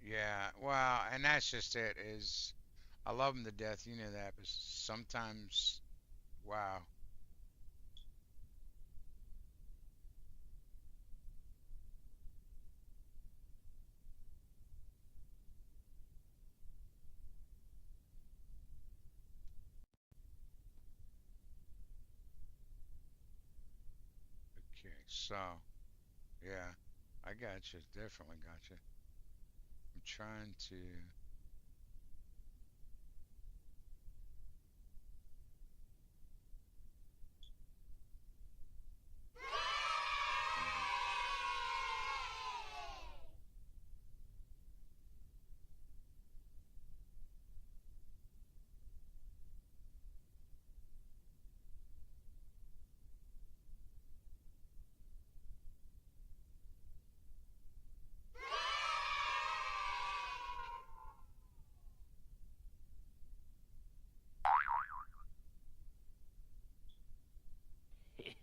Yeah, well, and that's just it. Is I love him to death. You know that, but sometimes, wow. Okay, so yeah, I got you. Definitely got you. I'm trying to. Mhm.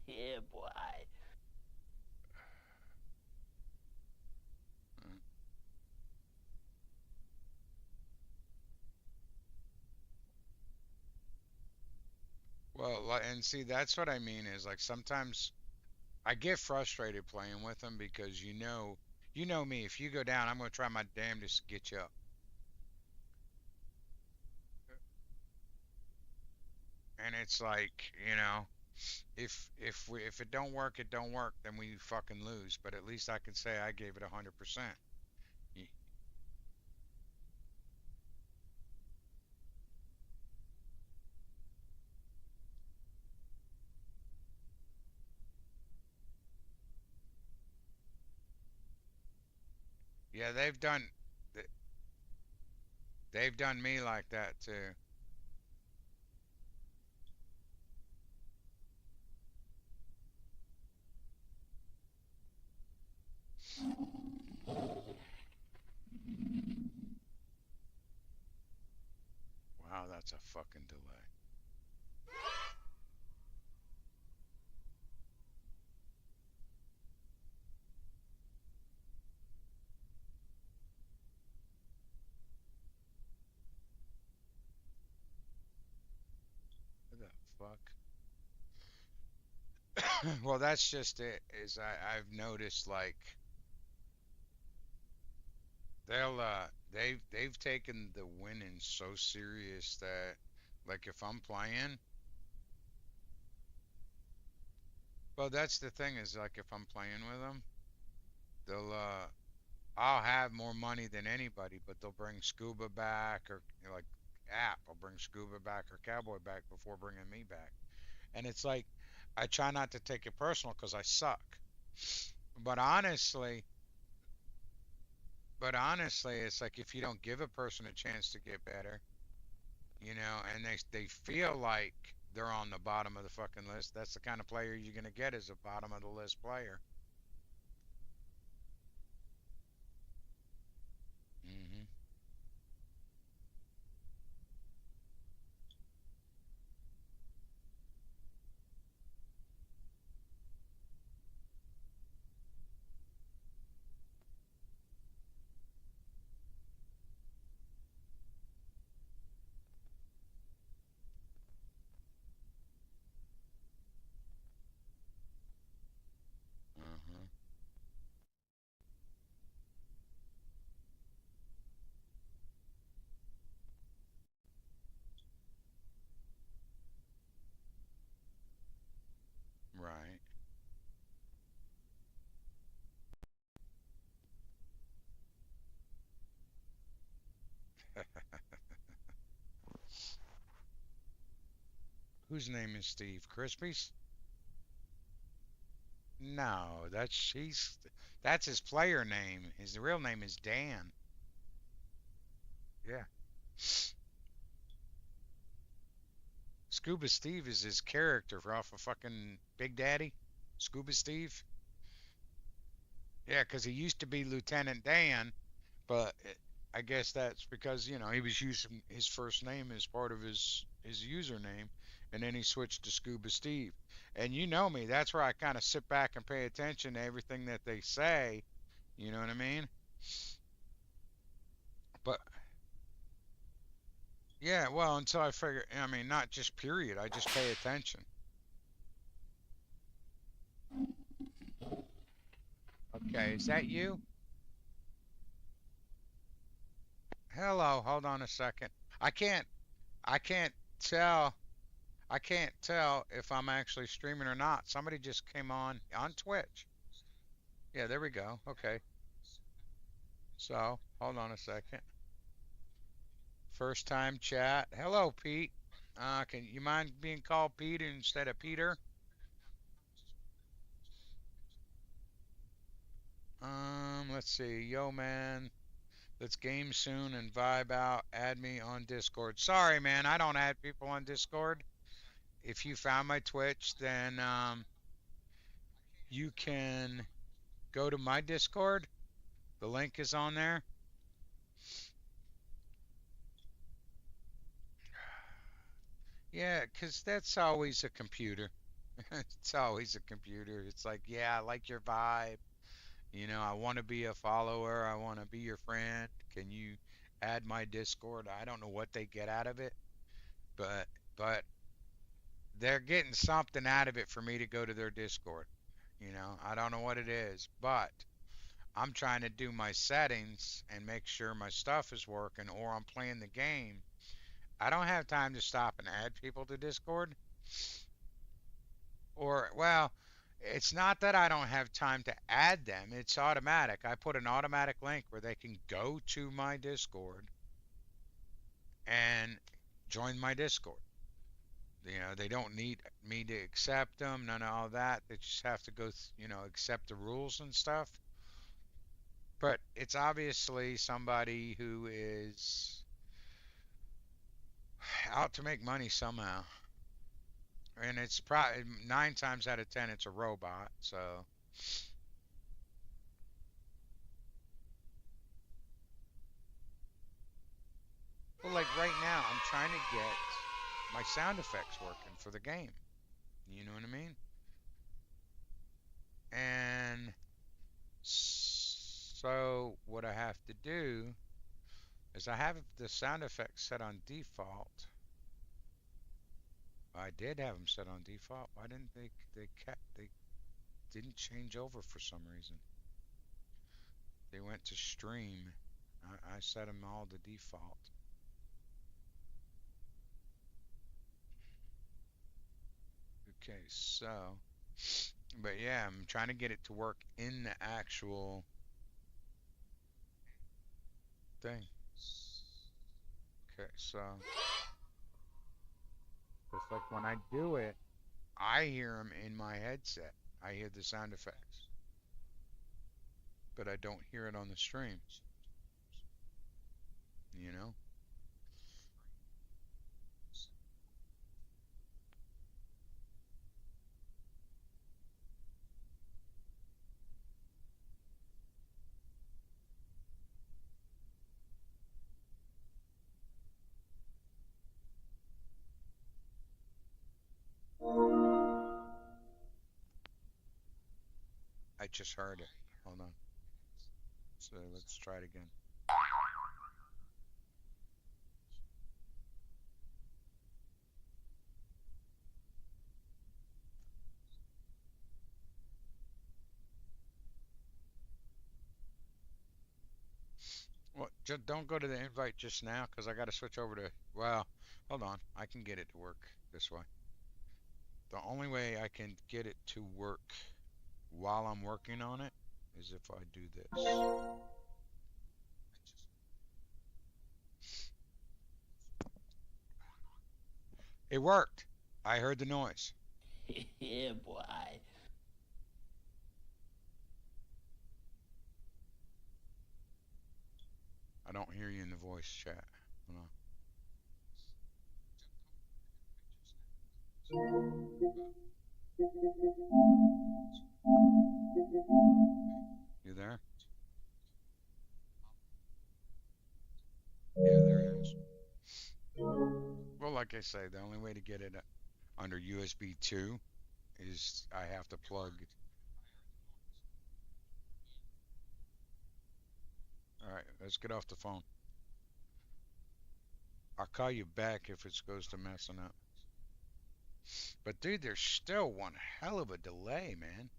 Yeah, boy. Mm. Well, and see, that's what I mean is like sometimes I get frustrated playing with them because you know me. If you go down, I'm gonna try my damnedest to get you up. And it's like, if it don't work, it don't work. Then we fucking lose. But at least I can say I gave it 100%. Yeah, they've done me like that too. Wow, that's a fucking delay. What the fuck? Well, that's just it. Is I've noticed like they've taken the winning so serious that like if I'm playing, well, that's the thing is like if I'm playing with them, they'll I'll have more money than anybody, but they'll bring Scuba back or like App. I'll bring Scuba back or Cowboy back before bringing me back. And it's like I try not to take it personal because I suck. But honestly, but honestly, it's like if you don't give a person a chance to get better, and they feel like they're on the bottom of the fucking list, that's the kind of player you're gonna get as a bottom of the list player. Hmm. Uh-huh. Right. Whose name is Steve? Crispy's? No, that's his player name. His real name is Dan. Yeah. Scuba Steve is his character off of fucking Big Daddy. Scuba Steve. Yeah, 'cause he used to be Lieutenant Dan, but I guess that's because he was using his first name as part of his username, and then he switched to Scuba Steve. And you know me, that's where I kind of sit back and pay attention to everything that they say. You know what I mean? Yeah, well, until I figure, I mean, not just period. I just pay attention. Okay, is that you? Hello, hold on a second. I can't, I can't tell, I can't tell if I'm actually streaming or not. Somebody just came on Twitch. Yeah, there we go. Okay. So, hold on a second. First time chat. Hello, Pete. Can you mind being called Pete instead of Peter? Let's see. Yo, man. Let's game soon and vibe out. Add me on Discord. Sorry, man. I don't add people on Discord. If you found my Twitch, then you can go to my Discord. The link is on there. Yeah, 'cause that's always a computer. It's always a computer. It's like, yeah, I like your vibe. I want to be a follower. I want to be your friend. Can you add my Discord? I don't know what they get out of it, but but they're getting something out of it for me to go to their Discord. I don't know what it is, but I'm trying to do my settings and make sure my stuff is working or I'm playing the game. I don't have time to stop and add people to Discord. Or, well, it's not that I don't have time to add them, it's automatic. I put an automatic link where they can go to my Discord and join my Discord. They don't need me to accept them, none of all that. They just have to go, accept the rules and stuff. But it's obviously somebody who is out to make money somehow. And it's probably 9 times out of 10, it's a robot. So, well, like right now, I'm trying to get my sound effects working for the game. You know what I mean? And so, what I have to do is I have the sound effects set on default. I did have them set on default. Why didn't they didn't change over for some reason? They went to stream. I set them all to default. Okay, so, but yeah, I'm trying to get it to work in the actual thing. Okay, so it's like when I do it, I hear them in my headset. I hear the sound effects, but I don't hear it on the stream, you know? I just heard it. Hold on. So let's try it again. Well, just don't go to the invite just now because I got to switch over to. Well, hold on. I can get it to work this way. The only way I can get it to work while I'm working on it is if I do this. It worked. I heard the noise. Yeah, boy. I don't hear you in the voice chat. Hold on. You there? Yeah, there it is. Well, like I say, the only way to get it under USB 2 is I have to plug. All right, let's get off the phone. ARK. call you back if it goes to messing up. But dude, there's still one hell of a delay, man.